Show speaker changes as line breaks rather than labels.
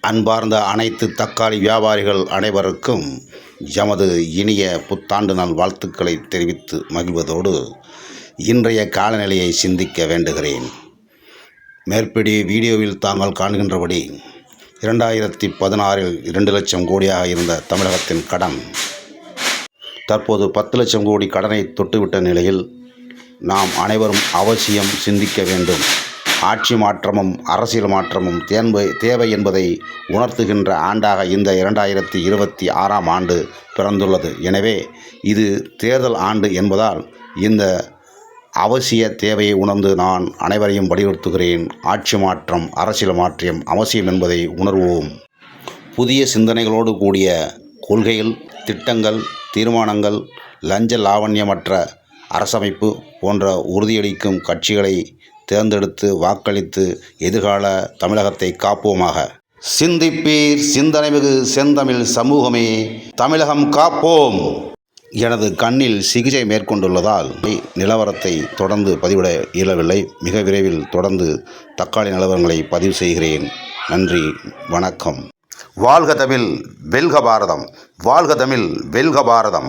அன்பார்ந்த அனைத்து தக்காளி வியாபாரிகள் அனைவருக்கும் எமது இனிய புத்தாண்டு நாள் வாழ்த்துக்களை தெரிவித்து மகிழ்வதோடு இன்றைய காலநிலையை சிந்திக்க வேண்டுகிறேன். மேற்படி வீடியோவில் தாங்கள் காண்கின்றபடி 2016இல் 2 லட்சம் கோடியாக இருந்த தமிழகத்தின் கடன் தற்போது 10 லட்சம் கோடி கடனை தொட்டுவிட்ட நிலையில் நாம் அனைவரும் அவசியம் சிந்திக்க வேண்டும். ஆட்சி மாற்றமும் அரசியல் மாற்றமும் தேவை என்பதை உணர்த்துகின்ற ஆண்டாக இந்த 2026ஆம் ஆண்டு பிறந்துள்ளது. எனவே இது தேர்தல் ஆண்டு என்பதால் இந்த அவசிய தேவையை உணர்ந்து நான் அனைவரையும் வலியுறுத்துகிறேன். ஆட்சி மாற்றம், அரசியல் மாற்றம் அவசியம் என்பதை உணர்வோம். புதிய சிந்தனைகளோடு கூடிய கொள்கைகள், திட்டங்கள், தீர்மானங்கள், லஞ்ச லாவண்யமற்ற அரசமைப்பு போன்ற உறுதியளிக்கும் கட்சிகளை தேர்ந்தெடுத்து வாக்களித்து எதிர்கால தமிழகத்தை காப்போமாக. சிந்திப்பீர் சிந்தனைமிகு செந்தமிழ் சமூகமே, தமிழகம் காப்போம். எனது கண்ணில் சிகிச்சை மேற்கொண்டுள்ளதால் நிலவரத்தை தொடர்ந்து பதிவிட இயலவில்லை. மிக விரைவில் தொடர்ந்து தக்காளி நிலவரங்களை பதிவு செய்கிறேன். நன்றி, வணக்கம். வாழ்க தமிழ், வெல்க பாரதம். வாழ்க தமிழ், வெல்க பாரதம்.